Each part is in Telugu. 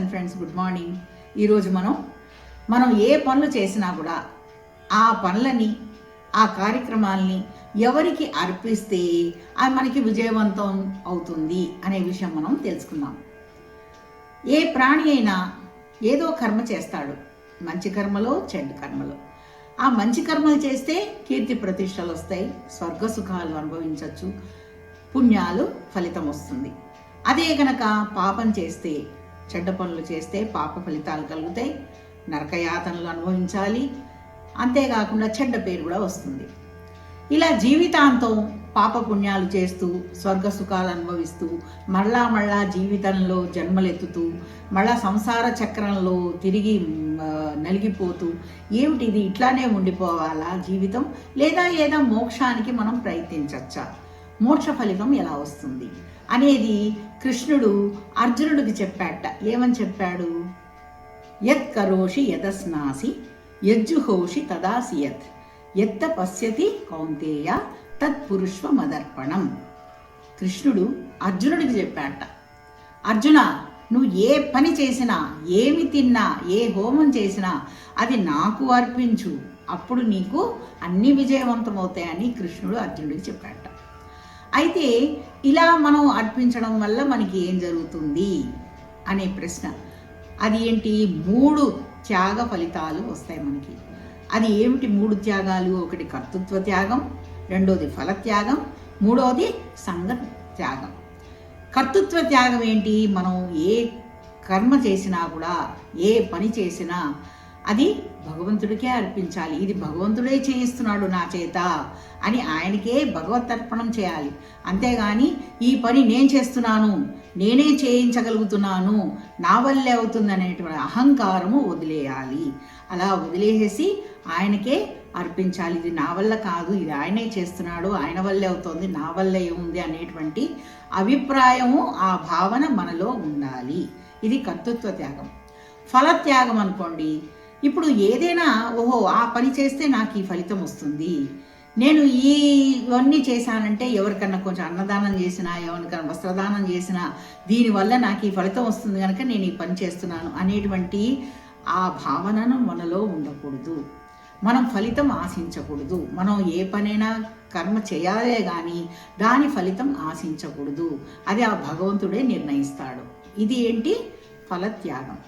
And friends, good morning. ఈరోజు మనం ఏ పనులు చేసినా కూడా ఆ పనులని, ఆ కార్యక్రమాలని ఎవరికి అర్పిస్తే అది మనకి విజయవంతం అవుతుంది అనే విషయం మనం తెలుసుకుందాం. ఏ ప్రాణి అయినా ఏదో కర్మ చేస్తాడు, మంచి కర్మలో చెడ్డ కర్మలో. ఆ మంచి కర్మలు చేస్తే కీర్తి ప్రతిష్టలు వస్తాయి, స్వర్గ సుఖాలు అనుభవించవచ్చు, పుణ్యాలు ఫలితం వస్తుంది. అదే గనక పాపం చేస్తే, చెడ్డ పనులు చేస్తే పాప ఫలితాలు కలుగుతాయి, నరకయాతనలు అనుభవించాలి, అంతేకాకుండా చెడ్డ పేరు కూడా వస్తుంది. ఇలా జీవితాంతం పాప పుణ్యాలు చేస్తూ స్వర్గ సుఖాలు అనుభవిస్తూ మళ్ళా జీవితంలో జన్మలెత్తుతూ మళ్ళా సంసార చక్రంలో తిరిగి నలిగిపోతూ ఏమిటిది ఇట్లానే ఉండిపోవాలా జీవితం, లేదా ఏదో మోక్షానికి మనం ప్రయత్నించచ్చా, మోక్ష ఫలితం ఎలా వస్తుంది అనేది కృష్ణుడు అర్జునుడికి చెప్పాట. ఏమని చెప్పాడు? యత్ కరోషి యతస్నాసి యజ్జుహోషి తదాసియత్ యత్త పశ్యతి కౌంతేయ తత్పురుష్వ మదర్పణం. కృష్ణుడు అర్జునుడికి చెప్పాట, అర్జున, నువ్వు ఏ పని చేసినా, ఏమి తిన్నా, ఏ హోమం చేసినా అది నాకు అర్పించు, అప్పుడు నీకు అన్ని విజయవంతమవుతాయని కృష్ణుడు అర్జునుడికి చెప్పాట. అయితే ఇలా మనం అర్పించడం వల్ల మనకి ఏం జరుగుతుంది అనే ప్రశ్న, అది ఏంటి? 3 త్యాగ ఫలితాలు వస్తాయి మనకి. అది ఏమిటి 3 త్యాగాలు? ఒకటి కర్తృత్వ త్యాగం, రెండోది ఫలత్యాగం, మూడోది సంగ త్యాగం. కర్తృత్వ త్యాగం ఏంటి? మనం ఏ కర్మ చేసినా కూడా, ఏ పని చేసినా అది భగవంతుడికే అర్పించాలి. ఇది భగవంతుడే చేయిస్తున్నాడు నా చేత అని ఆయనకే భగవతర్పణం చేయాలి. అంతేగాని ఈ పని నేను చేస్తున్నాను, నేనే చేయించగలుగుతున్నాను, నా వల్లే అవుతుంది అనేటువంటి అహంకారము వదిలేయాలి. అలా వదిలేసి ఆయనకే అర్పించాలి. ఇది నా వల్ల కాదు, ఇది ఆయనే చేస్తున్నాడు, ఆయన వల్లే అవుతుంది, నా వల్లే ఏముంది అనేటువంటి అభిప్రాయము, ఆ భావన మనలో ఉండాలి. ఇది కర్తృత్వ త్యాగం. ఫలత్యాగం అనుకోండి, ఇప్పుడు ఏదైనా ఓహో ఆ పని చేస్తే నాకు ఈ ఫలితం వస్తుంది, నేను ఇవన్నీ చేశానంటే ఎవరికన్నా కొంచెం అన్నదానం చేసినా, ఎవరికన్నా వస్త్రదానం చేసినా దీనివల్ల నాకు ఈ ఫలితం వస్తుంది కనుక నేను ఈ పని చేస్తున్నాను అనేటువంటి ఆ భావనను మనలో ఉండకూడదు. మనం ఫలితం ఆశించకూడదు. మనం ఏ పనైనా కర్మ చేయాలే కానీ దాని ఫలితం ఆశించకూడదు. అది ఆ భగవంతుడే నిర్ణయిస్తాడు. ఇది ఏంటి? ఫలత్యాగం.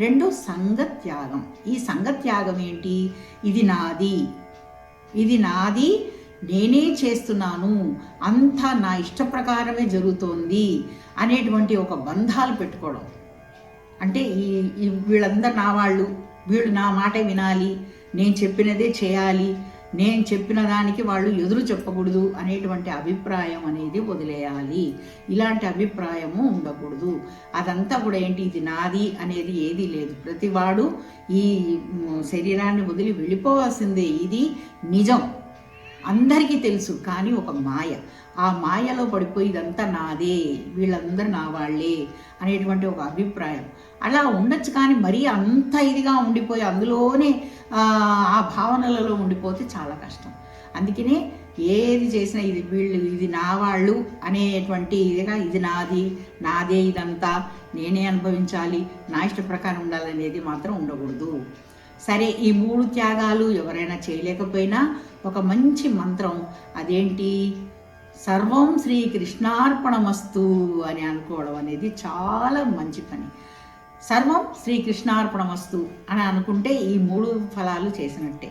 2 సంగత్యాగం. ఈ సంగత్యాగం ఏంటి? ఇది నాది, ఇది నాది, నేనే చేస్తున్నాను, అంతా నా ఇష్ట ప్రకారమే జరుగుతోంది అనేటువంటి ఒక బంధాలు పెట్టుకోవడం. అంటే ఈ వీళ్ళందరూ నా వాళ్ళు, వీళ్ళు నా మాటే వినాలి, నేను చెప్పినదే చేయాలి, నేను చెప్పిన దానికి వాళ్ళు ఎదురు చెప్పకూడదు అనేటువంటి అభిప్రాయం అనేది వదిలేయాలి. ఇలాంటి అభిప్రాయము ఉండకూడదు. అదంతా కూడా ఏంటి? ఇది నాది అనేది ఏదీ లేదు. ప్రతివాడు ఈ శరీరాన్ని వదిలి వెళ్ళిపోవాల్సిందే. ఇది నిజం, అందరికీ తెలుసు. కానీ ఒక మాయ, ఆ మాయలో పడిపోయి ఇదంతా నాదే, వీళ్ళందరూ నా వాళ్ళే అనేటువంటి ఒక అభిప్రాయం అలా ఉండొచ్చు. కానీ మరీ అంత ఇదిగా ఉండిపోయి అందులోనే ఆ భావనలలో ఉండిపోతే చాలా కష్టం. అందుకనే ఏది చేసినా ఇది వీళ్ళు, ఇది నా వాళ్ళు అనేటువంటి ఇదిగా, ఇది నాదే, ఇదంతా నేనే అనుభవించాలి, నా ఇష్ట ప్రకారం ఉండాలనేది మాత్రం ఉండకూడదు. సరే, ఈ 3 త్యాగాలు ఎవరైనా చేయలేకపోయినా ఒక మంచి మంత్రం, అదేంటి? సర్వం శ్రీకృష్ణార్పణమస్తు అని అనుకోవడం అనేది చాలా మంచి పని. సర్వం శ్రీకృష్ణార్పణమస్తు అని అనుకుంటే ఈ 3 ఫలాలు చేసినట్టే.